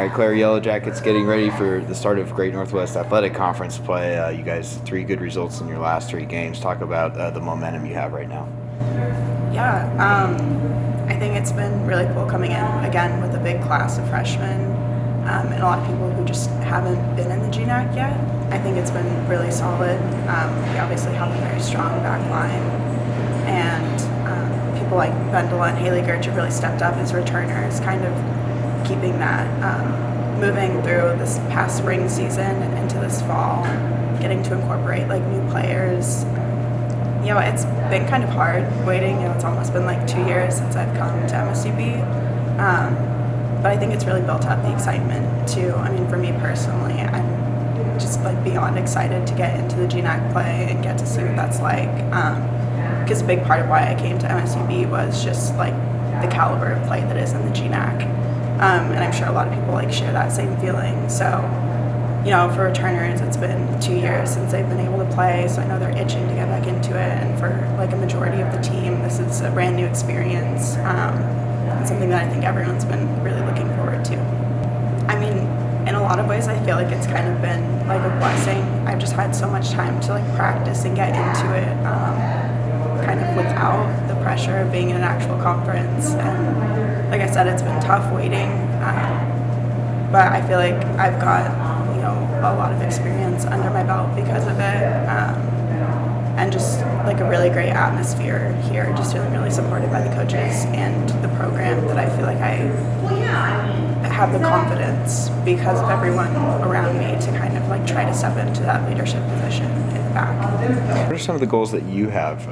right, Clare, Yellowjackets getting ready for the start of Great Northwest Athletic Conference play. You guys, 3 good results in your last 3 games. Talk about the momentum you have right now. Yeah, I think it's been really cool coming in again with a big class of freshmen and a lot of people who just haven't been in the GNAC yet. I think it's been really solid. We obviously have a very strong back line, and people like Vendela and Haley Gertz have really stepped up as returners, kind of keeping that moving through this past spring season into this fall, getting to incorporate like new players. You know, it's been kind of hard waiting. You know, it's almost been like 2 years since I've come to MSUB. But I think it's really built up the excitement too. I mean, for me personally, I'm just like beyond excited to get into the GNAC play and get to see what that's like. Because a big part of why I came to MSUB was just like the caliber of play that is in the GNAC. And I'm sure a lot of people like share that same feeling. So, you know, for returners, it's been 2 years since they've been able to play, so I know they're itching to get back into it. And for like a majority of the team, this is a brand new experience. And something that I think everyone's been really looking forward to. I mean, in a lot of ways, I feel like it's kind of been like a blessing. I've just had so much time to like practice and get into it, kind of without the pressure of being in an actual conference. And like I said, it's been tough waiting, but I feel like I've got, you know, a lot of experience under my belt because of it. And just like a really great atmosphere here, just feeling really supported by the coaches and the program, that I feel like I have the confidence because of everyone around me to kind of like try to step into that leadership position in the back. What are some of the goals that you have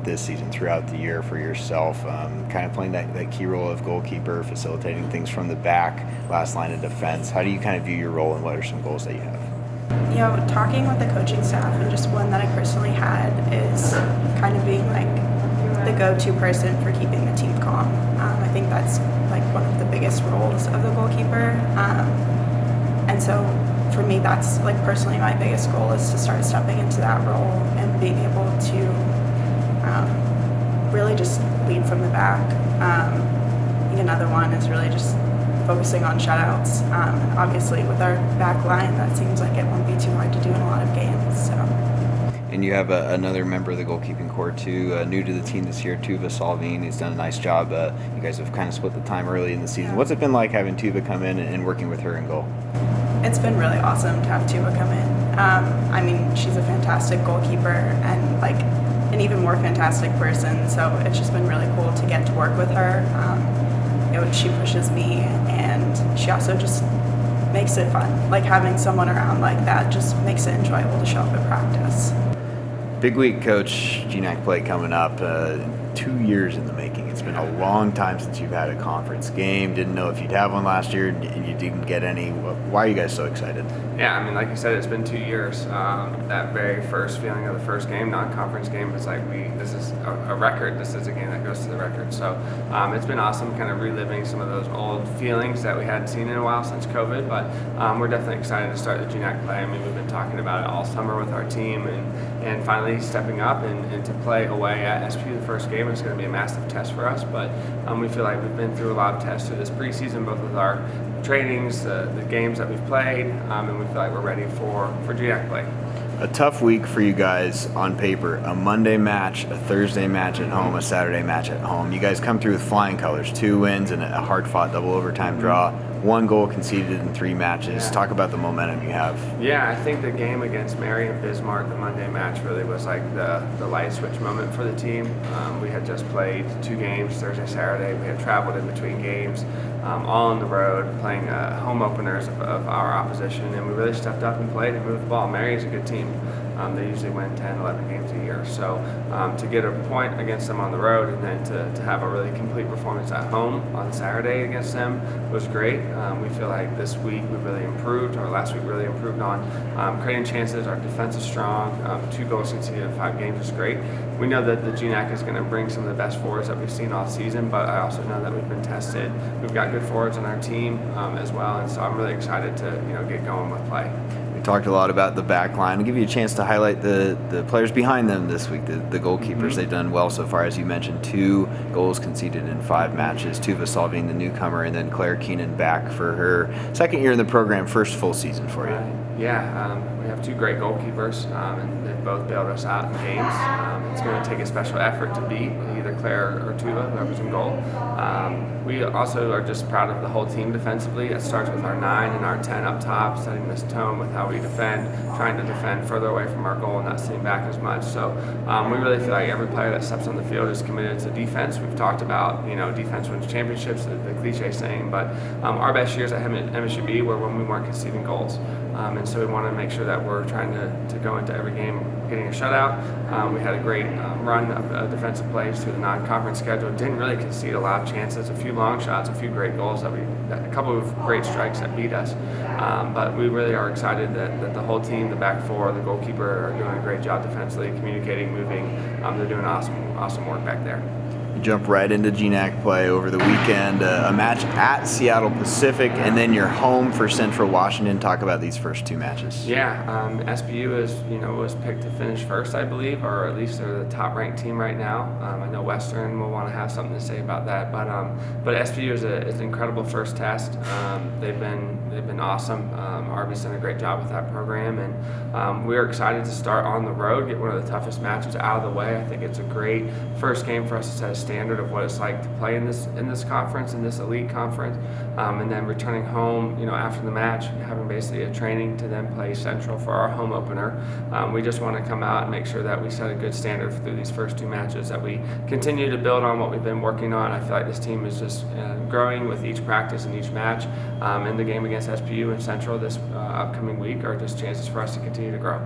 this season throughout the year for yourself? Kind of playing that key role of goalkeeper, facilitating things from the back, last line of defense. How do you kind of view your role, and what are some goals that you have? You know, talking with the coaching staff, and just one that I personally had is kind of being like the go-to person for keeping the team calm. I think that's like one of the biggest roles of the goalkeeper. And so for me, that's like personally my biggest goal, is to start stepping into that role and being able to really just lead from the back. I think another one is really just focusing on shutouts. Obviously, with our back line, that seems like it won't be too hard to do in a lot of games. So. And you have another member of the goalkeeping corps too, new to the team this year, Tuva Salveen. He's done a nice job. You guys have kind of split the time early in the season. What's it been like having Tuva come in and working with her in goal? It's been really awesome to have Tuva come in. I mean, she's a fantastic goalkeeper and like an even more fantastic person. So it's just been really cool to get to work with her. You know, she pushes me, and she also just makes it fun. Like having someone around like that just makes it enjoyable to show up at practice. Big week, Coach. GNAC play coming up. 2 years in the making. It's been a long time since you've had a conference game. Didn't know if you'd have one last year, and you didn't get any. Why are you guys so excited? Yeah, I mean, like you said, it's been 2 years. That very first feeling of the first game, non-conference game, was like, this is a record. This is a game that goes to the record. So it's been awesome kind of reliving some of those old feelings that we hadn't seen in a while since COVID, but we're definitely excited to start the GNAC play. I mean, we've been talking about it all summer with our team, and finally stepping up and to play away at SP the first game. It's going to be a massive test for us, but we feel like we've been through a lot of tests through this preseason, both with our trainings, the games that we've played, and we feel like we're ready for GNAC play. A tough week for you guys on paper. A Monday match, a Thursday match at home, a Saturday match at home. You guys come through with flying colors, 2 wins and a hard-fought double overtime draw. 1 goal conceded in 3 matches. Yeah. Talk about the momentum you have. Yeah, I think the game against Mary and Bismarck, the Monday match, really was like the light switch moment for the team. We had just played 2 games, Thursday, Saturday. We had traveled in between games, all on the road, playing home openers of our opposition, and we really stepped up and played and moved the ball. Mary is a good team. They usually win 10, 11 games a year. So to get a point against them on the road, and then to have a really complete performance at home on Saturday against them was great. We feel like this week we really improved, or last week really improved on creating chances. Our defense is strong. 2 goals conceded in 5 games is great. We know that the GNAC is going to bring some of the best forwards that we've seen all season, but I also know that we've been tested. We've got good good forwards on our team as well, and so I'm really excited to get going with play. We talked a lot about the back line. I'll give you a chance to highlight the players behind them this week, the goalkeepers. Mm-hmm. They've done well so far, as you mentioned. 2 goals conceded in 5 matches, Tuvasol being the newcomer, and then Clare Keenan back for her second year in the program, first full season for you. Yeah, we have 2 great goalkeepers, and they've both bailed us out in games. It's going to take a special effort to beat either Claire or Tuva, whoever's in goal. We also are just proud of the whole team defensively. It starts with our 9 and our 10 up top, setting this tone with how we defend, trying to defend further away from our goal and not sitting back as much. So we really feel like every player that steps on the field is committed to defense. We've talked about, defense wins championships, the cliche saying, but our best years at MSUB were when we weren't conceding goals. And so we want to make sure that we're trying to go into every game getting a shutout. We had a great run of defensive plays through the non-conference schedule. Didn't really concede a lot of chances, a few long shots, a few great goals, a couple of great strikes that beat us. But we really are excited that the whole team, the back 4, the goalkeeper, are doing a great job defensively, communicating, moving. They're doing awesome work back there. You jump right into GNAC play over the weekend, a match at Seattle Pacific, and then you're home for Central Washington. Talk about these first 2 matches. Yeah, SBU was picked to finish first, I believe, or at least they're the top-ranked team right now. I know Western will want to have something to say about that, but SBU is an incredible first test. They've been awesome. Arby's done a great job with that program, and we are excited to start on the road, get one of the toughest matches out of the way. I think it's a great first game for us to set a standard of what it's like to play in this conference, in this elite conference, and then returning home, after the match, having basically a training to then play Central for our home opener. We just want to come out and make sure that we set a good standard through these first 2 matches, that we continue to build on what we've been working on. I feel like this team is just growing with each practice and each match, and the game against SPU and Central this upcoming week are just chances for us to continue to grow.